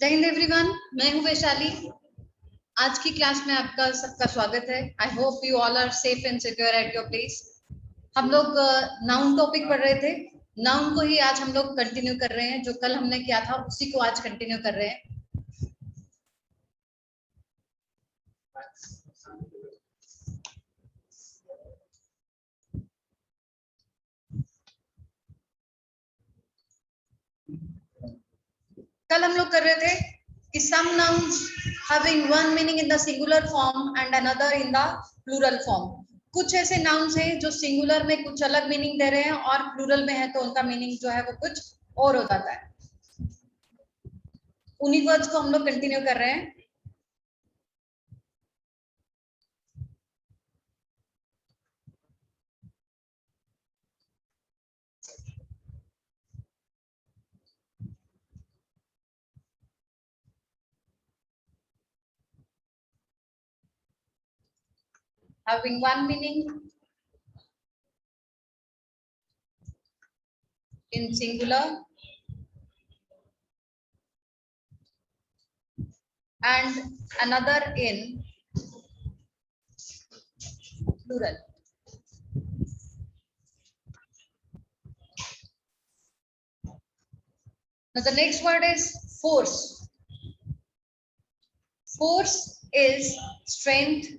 जय हिंद एवरीवन, मैं हूं वैशाली। आज की क्लास में आपका सबका स्वागत है। I hope you all are safe and secure at your place. हम लोग नाउन टॉपिक पढ़ रहे थे। नाउन को ही आज हम लोग कंटिन्यू कर रहे हैं। जो कल हमने किया था उसी को आज कंटिन्यू कर रहे हैं। कल हम लोग कर रहे थे कि some nouns having one meaning in the singular form and another in the plural form. कुछ ऐसे नाउन्स हैं जो सिंगुलर में कुछ अलग मीनिंग दे रहे हैं और प्लूरल में है तो उनका मीनिंग जो है वो कुछ और हो जाता है। उन्हीं वर्ड्स को हम लोग कंटिन्यू कर रहे हैं। Having one meaning in singular and another in plural. Now the next word is force. Force is strength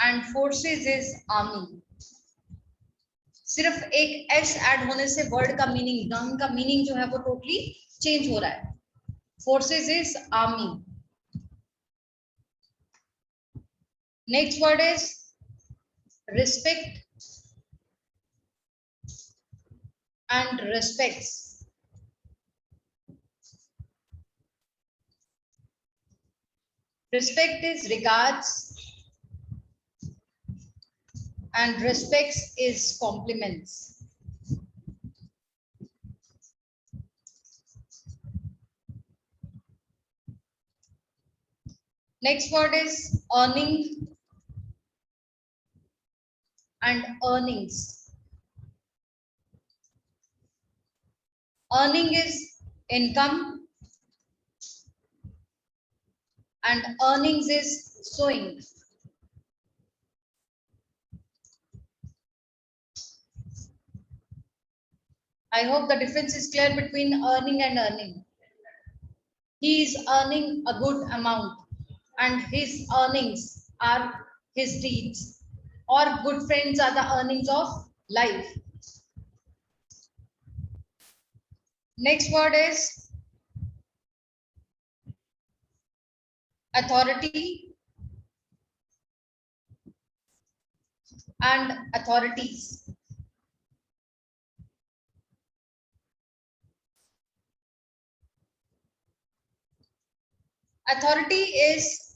and forces is army. सिर्फ एक एस ऐड होने से वर्ड का मीनिंग, नाउन का मीनिंग जो है वो टोटली चेंज हो रहा है। Forces is army. Next word is respect and respects. Respect is regards and respects is compliments. Next word is earning and earnings. Earning is income and earnings is sowing. I hope the difference is clear between earning and earning. He is earning a good amount and his earnings are his deeds, or good friends are the earnings of life. Next word is authority and authorities. Authority is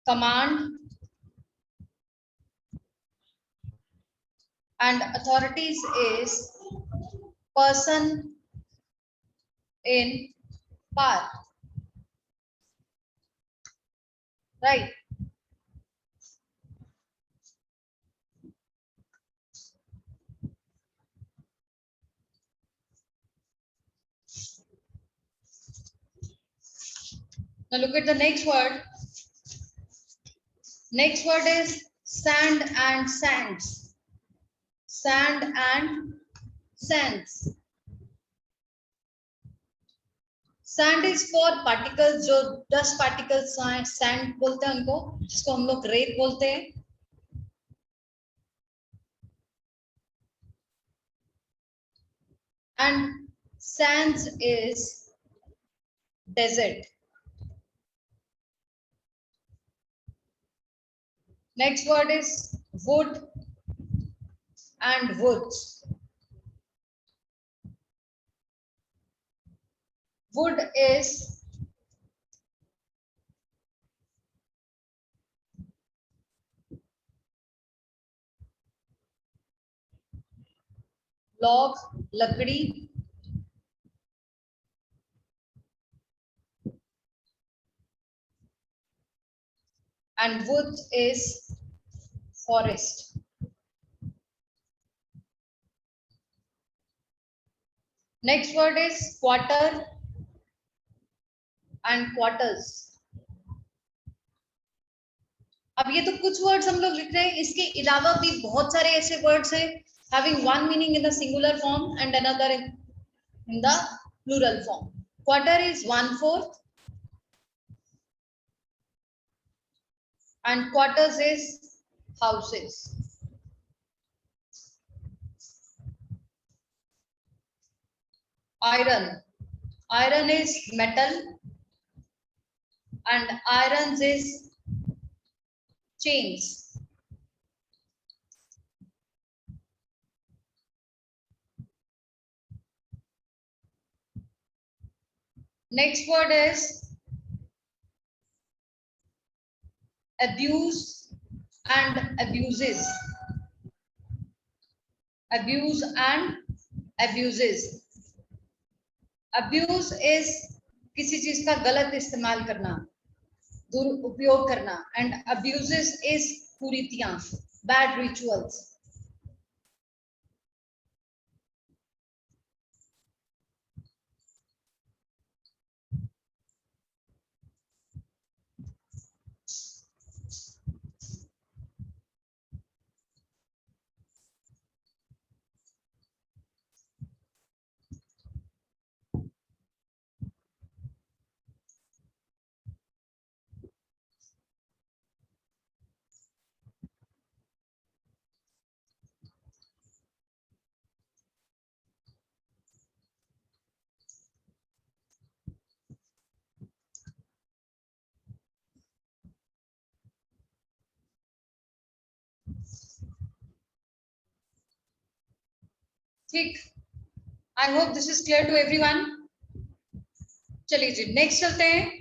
command and authorities is person in power, right? Now look at the next word. Next word is sand and sands. Sand and sands. Sand is for particles, जो dust particles sand बोलते हैं उनको, जिसको हम लोग रेत बोलते हैं। And sands is desert. Next word is wood and woods. Wood is log, लकड़ी, and wood is forest. Next word is quarter and quarters. अब ये तो कुछ वर्ड्स हम लोग लिख रहे हैं, इसके अलावा भी बहुत सारे ऐसे वर्ड्स हैं having one meaning in the singular form and another in the plural form. Quarter is 1/4 and quarters is houses. Iron. Iron is metal and irons is chains. Next word is abuse and abuses. Abuse and abuses. Abuse is किसी चीज का गलत इस्तेमाल करना, दुरुपयोग करना, and abuses is कुरीतियां, bad rituals. ठीक, I hope this is clear to everyone. चलिए जी नेक्स्ट चलते हैं.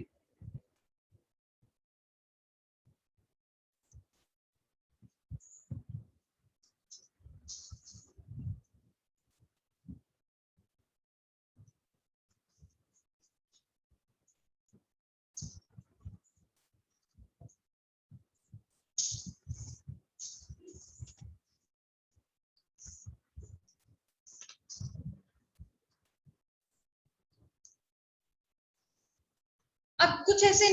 अब कुछ ऐसे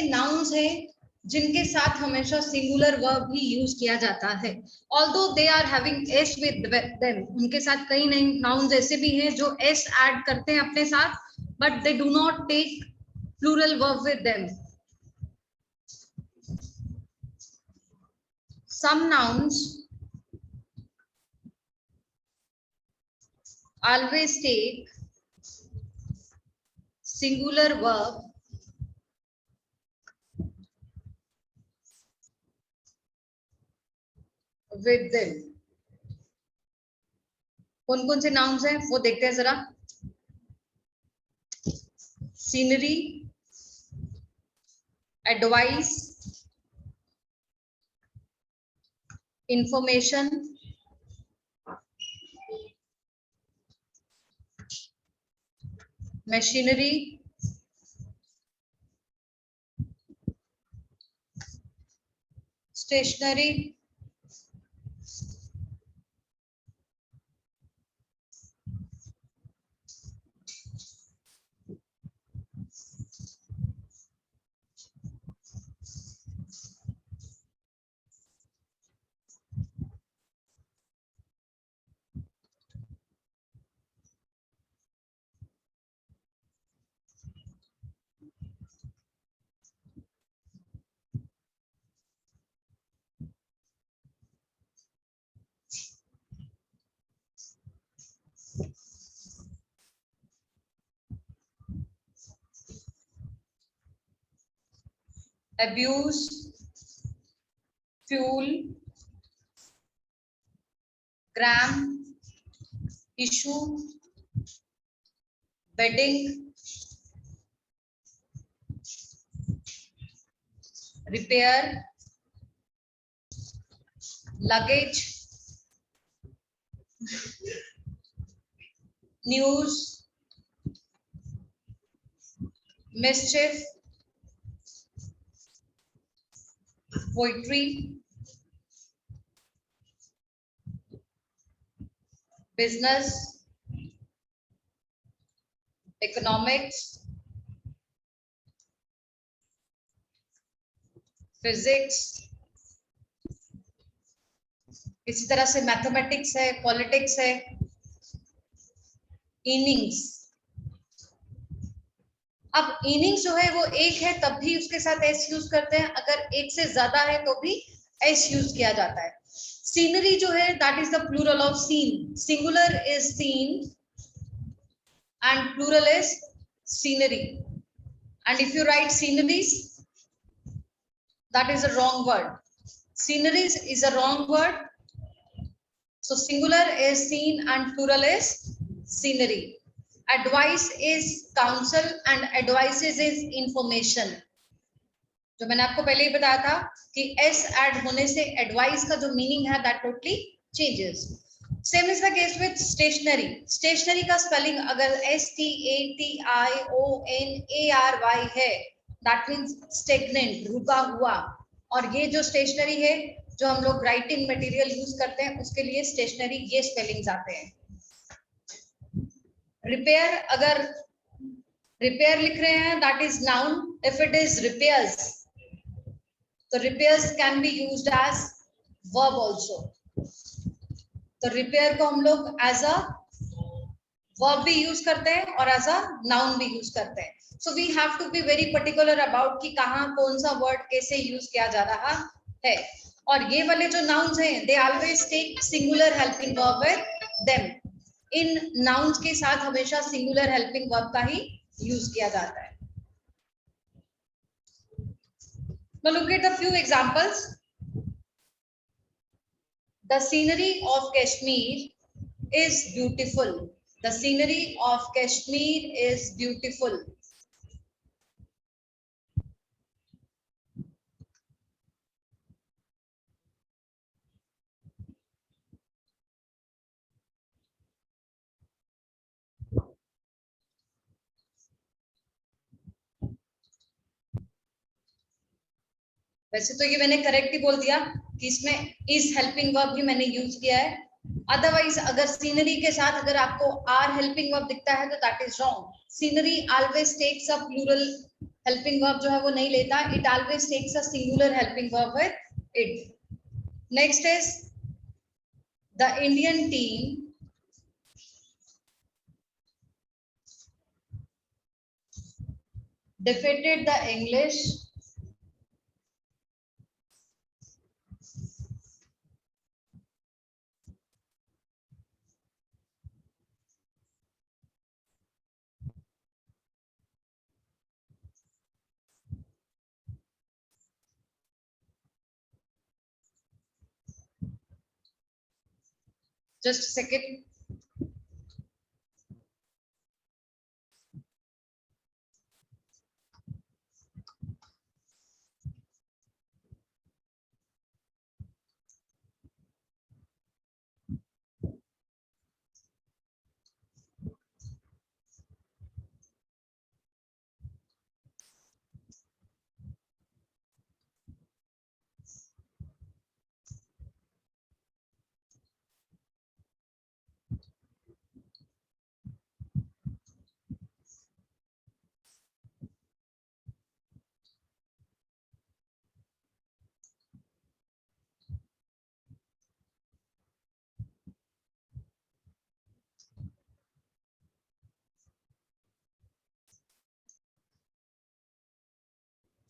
नाउन्स हैं जिनके साथ हमेशा सिंगुलर वर्ब भी यूज किया जाता है. Although they are having s with them, उनके साथ कई नाउन्स ऐसे भी हैं जो एस ऐड करते हैं अपने साथ, but they do not take plural verb with them. Some nouns always take singular verb with them. कौन कौन से nouns हैं वो देखते हैं जरा. Scenery, advice, information, machinery, stationery, abuse, fuel, gram, issue, bedding, repair, luggage, news, mischief, poetry, business, economics, physics, इसी तरह से मैथमेटिक्स है, पॉलिटिक्स है, इनिंग्स। अब इनिंग्स जो है वो एक है तब भी उसके साथ एस यूज करते हैं, अगर एक से ज्यादा है तो भी एस यूज किया जाता है। सीनरी जो है that is the plural of scene, singular is scene and plural is scenery. And if you write sceneries, that is a wrong word. Sceneries is a wrong word. So singular is seen and plural is scenery. Advice is counsel and advices is information. जो मैंने आपको पहले ही बताया था कि s add होने से advice का जो meaning है that totally changes. Same is the case with stationery. Stationery का spelling अगर STATIONARY है, that means stagnant, रुका हुआ. और ये जो stationery है जो हम लोग writing material यूज करते हैं उसके लिए stationery ये spellings आते हैं. Repair अगर repair लिख रहे हैं that is noun. If it is repairs, तो repairs can be used as verb also. तो रिपेयर को हम लोग एज अ वर्ब भी यूज करते हैं और एज अ नाउन भी यूज करते हैं. So we have to be very particular about कि कहाँ कौन सा वर्ड कैसे यूज किया जा रहा है. और ये वाले जो नाउन्स हैं they always take singular helping verb with them. इन नाउन्स के साथ हमेशा सिंगुलर हेल्पिंग वर्ब का ही यूज किया जाता है. Now look at a few examples. The scenery of Kashmir is beautiful. The scenery of Kashmir is beautiful. वैसे तो ये मैंने करेक्ट ही बोल दिया कि इसमें इज हेल्पिंग वर्ब भी मैंने यूज किया है. अदरवाइज अगर सीनरी के साथ अगर आपको आर हेल्पिंग वर्ब दिखता है तो that is wrong. Scenery always takes a plural helping verb जो है वो नहीं लेता. It always takes a singular helping verb with it. Next is the Indian team defeated the English just a second.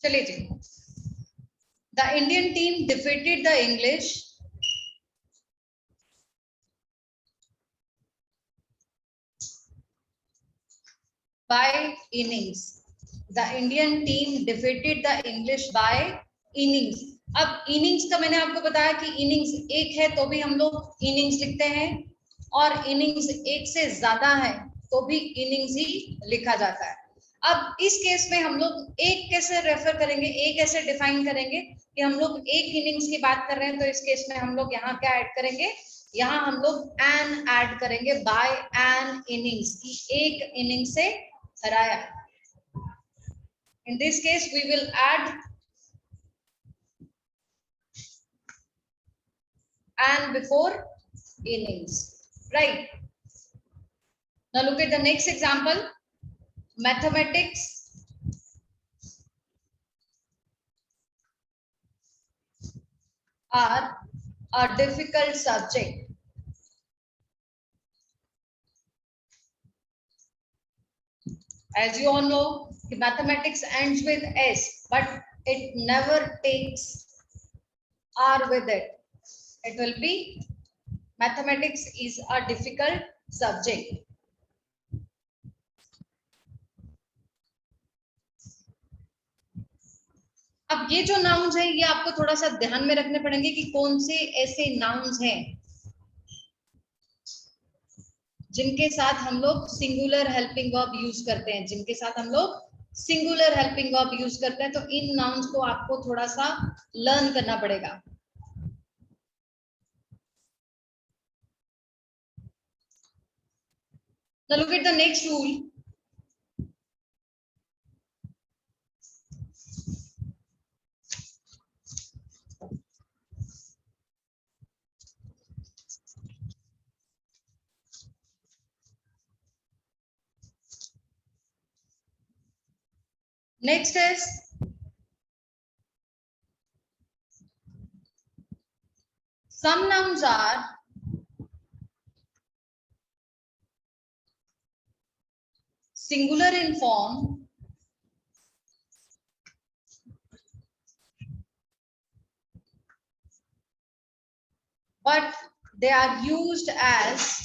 चलिए जी. The Indian team defeated the English by innings. The Indian team defeated the English by innings. अब innings का मैंने आपको बताया कि innings एक है तो भी हम लोग innings लिखते हैं और innings एक से ज्यादा है तो भी innings ही लिखा जाता है. अब इस केस में हम लोग एक कैसे रेफर करेंगे, एक कैसे डिफाइन करेंगे कि हम लोग एक इनिंग्स की बात कर रहे हैं तो इस केस में हम लोग यहाँ क्या ऐड करेंगे, यहाँ हम लोग एन ऐड करेंगे. बाय एन इनिंग्स की एक इनिंग से हराया. In this case we will add and before innings, right? Now look at the next example. mathematics are a difficult subject. As you all know, mathematics ends with S, but it never takes R with it. It will be mathematics is a difficult subject. अब ये जो nouns है ये आपको थोड़ा सा ध्यान में रखने पड़ेंगे कि कौन से ऐसे नाउन्स हैं जिनके साथ हम लोग सिंगुलर हेल्पिंग वर्ब यूज करते हैं, जिनके साथ हम लोग सिंगुलर हेल्पिंग वर्ब यूज करते हैं। तो इन नाउन्स को आपको थोड़ा सा लर्न करना पड़ेगा। Now look at the next rule. Next is some nouns are singular in form but they are used as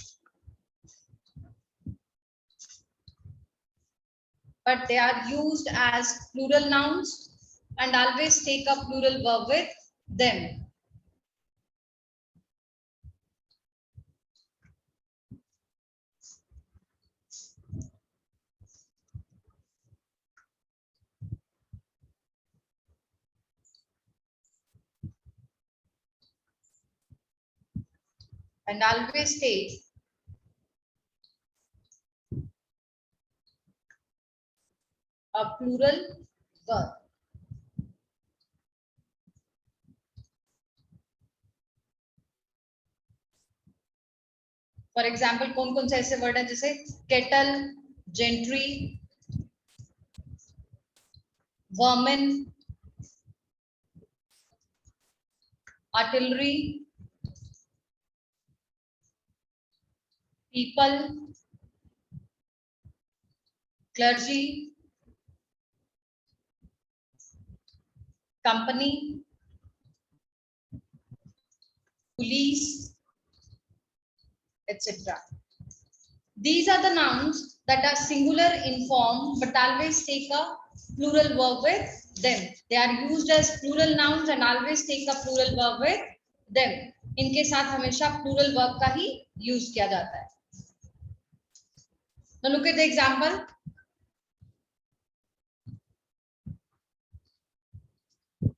plural nouns and always take a plural verb with them. And always take a plural verb. For example कौन कौन से ऐसे word है जैसे kettle, gentry, vermin, artillery, people, clergy, company, police, etc. These are the nouns that are singular in form but always take a plural verb with them. They are used as plural nouns and always take a plural verb with them. इनके साथ हमेशा plural verb का ही use किया जाता है. Now look at the example.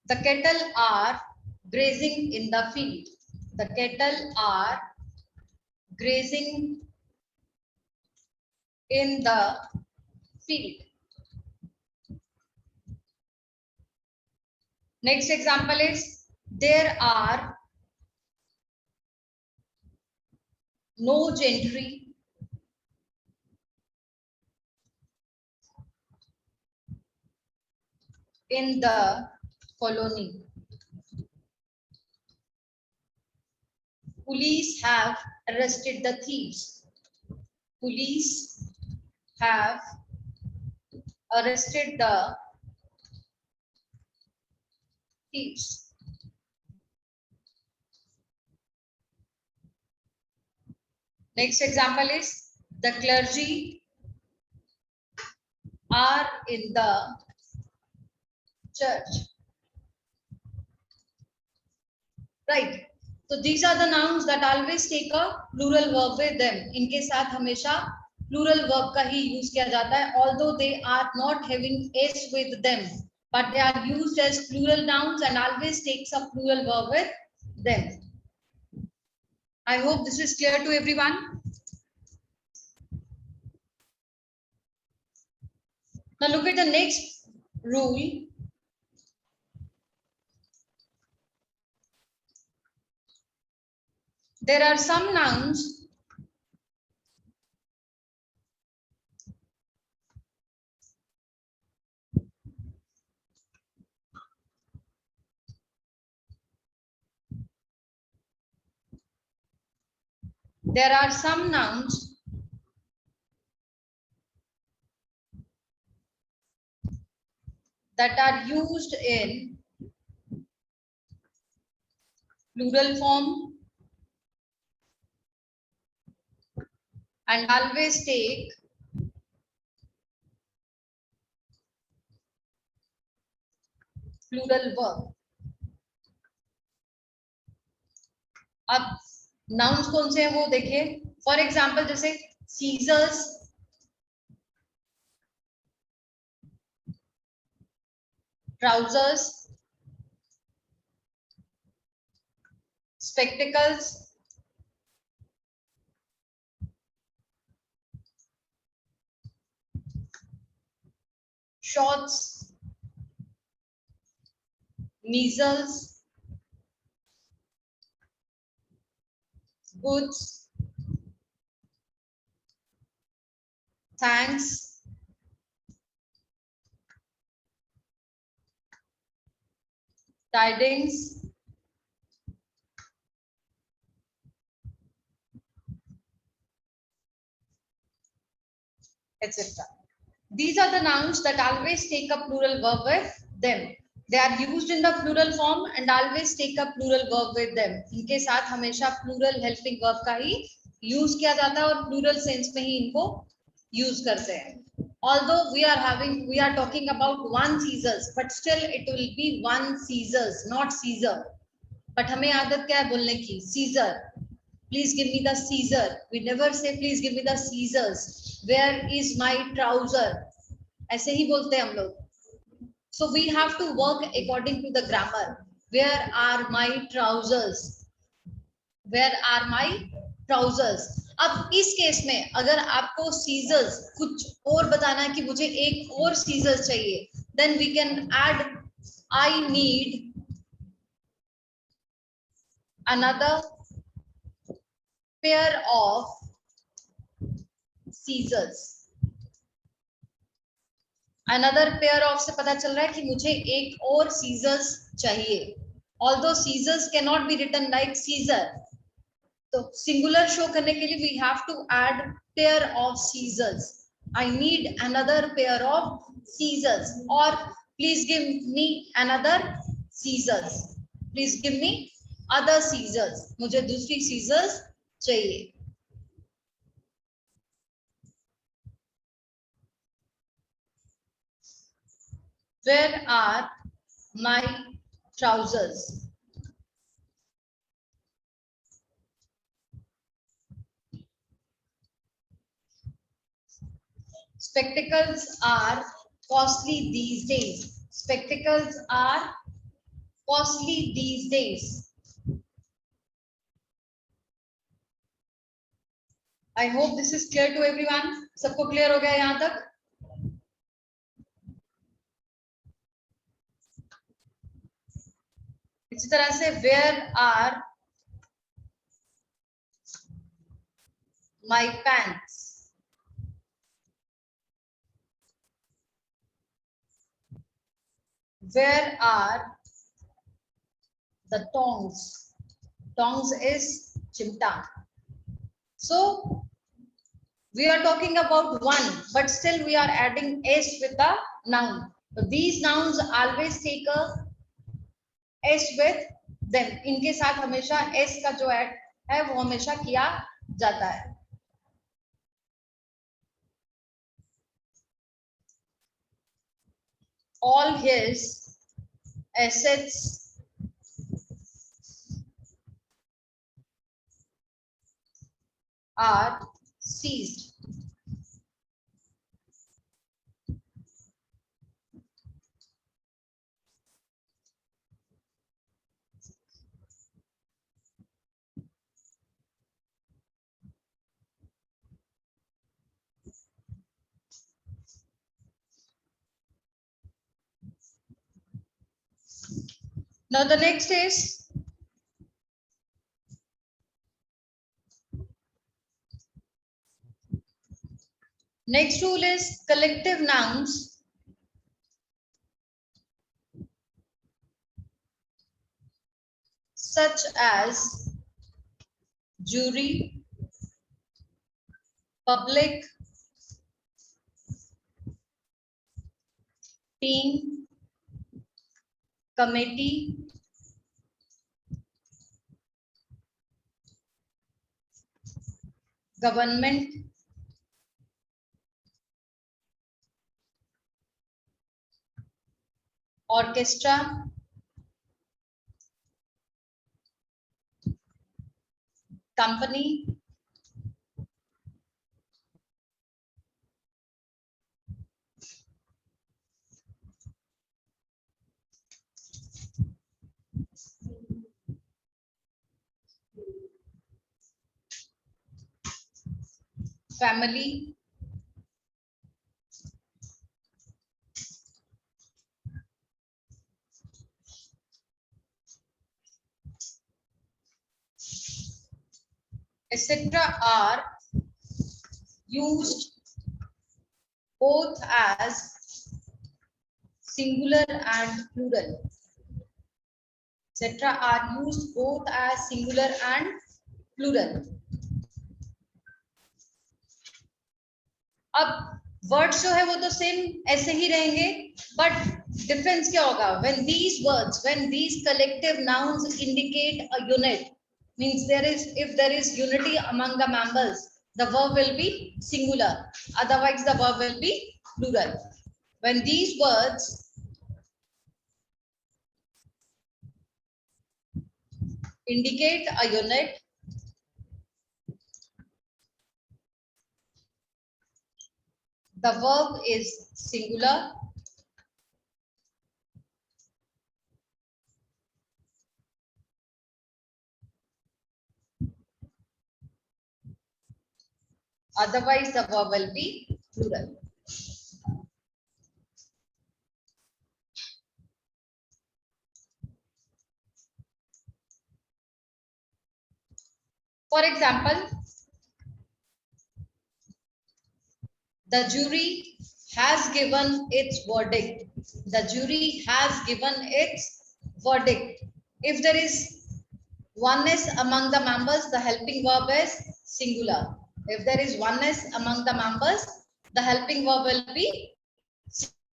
The cattle are grazing in the field. The cattle are grazing in the field. Next example is there are no gentry in the colony. Police have arrested the thieves. Police have arrested the thieves. Next example is the clergy are in the church. Right. So these are the nouns that always take a plural verb with them. इनके साथ हमेशा plural verb का ही use किया जाता है, although they are not having s with them, but they are used as plural nouns and always takes a plural verb with them. I hope this is clear to everyone. Now look at the next rule. There are some nouns there are some nouns that are used in plural form and always take plural verb. अब nouns कौन से हैं वो देखिए. For example जैसे scissors, trousers, spectacles, shorts, measles, goods, thanks, tidings, etc. These are the nouns that always take a plural verb with them. They are used in the plural form and always take a plural verb with them. इनके साथ हमेशा plural helping verb का ही use किया जाता है और plural sense में ही इनको use करते हैं. Although we are talking about one Caesars, but still it will be one Caesars, not Caesar. But हमें आदत क्या है बोलने की? Caesar. Please give me the Caesar. We never say please give me the Caesars. Where is my trouser? ऐसे ही बोलते हैं हम लोग. So we have to work according to the grammar. Where are my trousers? Where are my trousers? अब इस case में अगर आपको सीजर्स कुछ और बताना है कि मुझे एक और सीजर्स चाहिए, then we can add I need another pair of scissors. Another pair of से पता चल रहा है कि मुझे एक और scissors चाहिए. Although scissors cannot be written like Caesar, तो singular show करने के लिए we have to add pair of scissors. I need another pair of scissors, or please give me another scissors. Please give me other scissors. मुझे दूसरी scissors चाहिए. Where are my trousers? Spectacles are costly these days. Spectacles are costly these days. I hope this is clear to everyone. सबको clear हो गया यहाँ तक? इसी तरह से where are my pants? Where are the tongs? Tongs is chimta. So we are talking about one, but still we are adding s with the noun. So these nouns always take a s with them. इनके साथ हमेशा s का जो add है वो हमेशा किया जाता है. All his assets are seized. Now the next is next rule is collective nouns such as jury, public, team, committee, government, orchestra, company, family, etc. are used both as singular and plural. Etc. are used both as singular and plural. अब words जो है वो तो same ऐसे ही रहेंगे, but difference क्या होगा? When these words, when these collective nouns indicate a unit, means if there is unity among the members, the verb will be singular, otherwise the verb will be plural. When these words indicate a unit, the verb is singular, otherwise the verb will be plural. For example, the jury has given its verdict. The jury has given its verdict. If there is oneness among the members, the helping verb is singular. If there is oneness among the members, the helping verb will be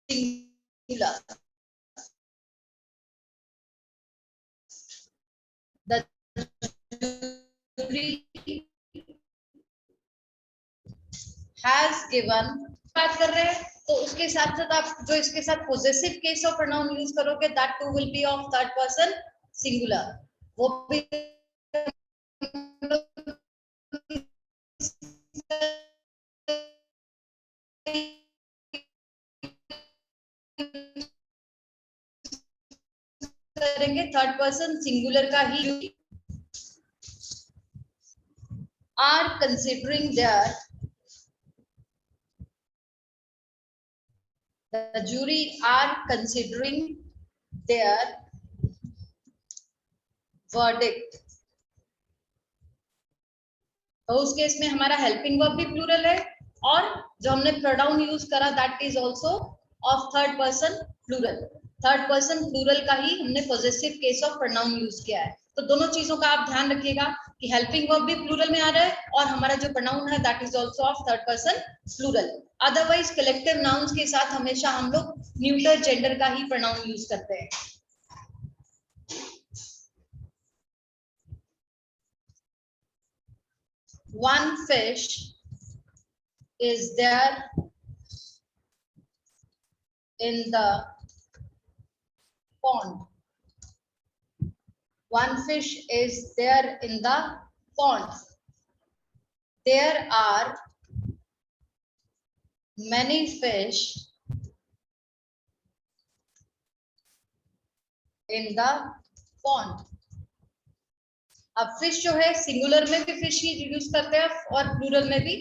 singular. The jury has given, बात कर रहे हैं तो उसके साथ साथ आप जो इसके साथ possessive case of pronoun use करोगे, that too will be of third person singular. वो भी करेंगे थर्ड पर्सन सिंगुलर का ही. Are considering there, the jury are considering their verdict. तो उस केस में हमारा हेल्पिंग वर्ब भी प्लूरल है, और जो हमने प्रोनाउन यूज करा that is also of third person plural. Third person plural का ही हमने positive case of pronoun use किया है. तो दोनों चीजों का आप ध्यान रखिएगा कि हेल्पिंग वर्ब भी प्लूरल में आ रहा है और हमारा जो प्रोनाउन है that is also of third person plural. Otherwise collective nouns के साथ हमेशा हम लोग न्यूटर जेंडर का ही प्रोनाउन यूज करते हैं. One fish is there in the pond. One fish is there in the pond. There are many fish in the pond. अब fish जो है सिंगुलर में भी फिश ही यूज करते हैं और प्लूरल में भी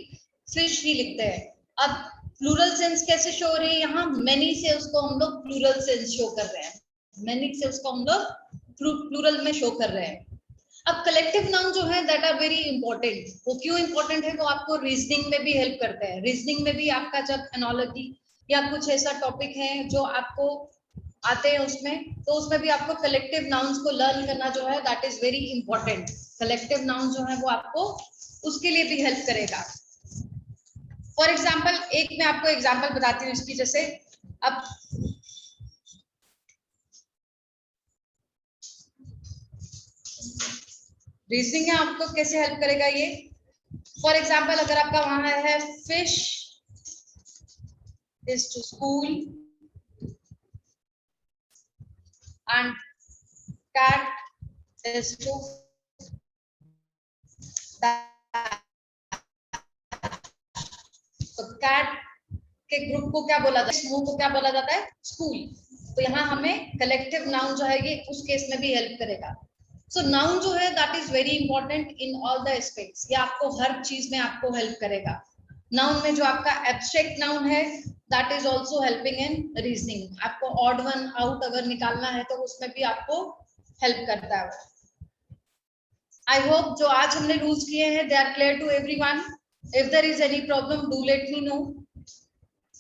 फिश ही लिखते हैं. अब प्लूरल सेंस कैसे शो हो रही है? यहाँ मेनी से उसको हम लोग प्लूरल सेंस शो कर रहे हैं. मेनी से उसको हम लोग प्लूरल में शो कर रहे हैं. अब कलेक्टिव नाउन जो है दैट आर वेरी इंपॉर्टेंट. वो क्यों इंपॉर्टेंट है? वो आपको रीजनिंग में भी हेल्प करते हैं. रीजनिंग में भी आपका जब एनालॉजी या कुछ ऐसा टॉपिक है जो आपको आते हैं उसमें, तो उसमें भी आपको कलेक्टिव नाउन्स को लर्न करना जो है that is very important. Collective noun जो है वो आपको उसके लिए भी हेल्प करेगा. फॉर एग्जाम्पल एक मैं आपको एग्जाम्पल बताती हूँ इसकी, जैसे अब रीजनिंग है, आपको कैसे हेल्प करेगा ये। फॉर एग्जाम्पल अगर आपका वहां है fish is to school and cat is to, तो कैट के ग्रुप को क्या बोला जाता है, समूह को क्या बोला जाता है, स्कूल। तो यहाँ हमें कलेक्टिव नाउन जो है ये उस केस में भी हेल्प करेगा। सो नाउन जो है that is very important in all the aspects, ये आपको हर चीज में आपको हेल्प करेगा। नाउन में जो आपका एब्स्ट्रैक्ट नाउन है that is also helping in reasoning, आपको ऑड वन आउट अगर निकालना है तो उसमें भी आपको हेल्प करता है। आई होप जो आज हमने रूल्स किए हैं they are clear to everyone. If there is any problem do let me know.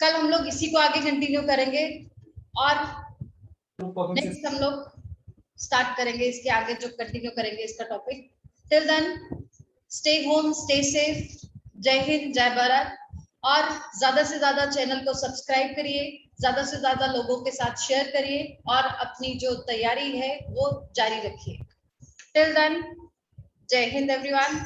कल हम लोग इसी को आगे कंटिन्यू करेंगे और नेक्स्ट हम लोग स्टार्ट करेंगे इसके आगे जो कंटिन्यू करेंगे इसका topic. Till then stay home, stay safe. जय हिंद, जय भारत। और ज्यादा से ज्यादा चैनल को सब्सक्राइब करिए, ज्यादा से ज्यादा लोगों के साथ शेयर करिए और अपनी जो तैयारी है वो जारी रखिए। टिल देन जय हिंद एवरीवन।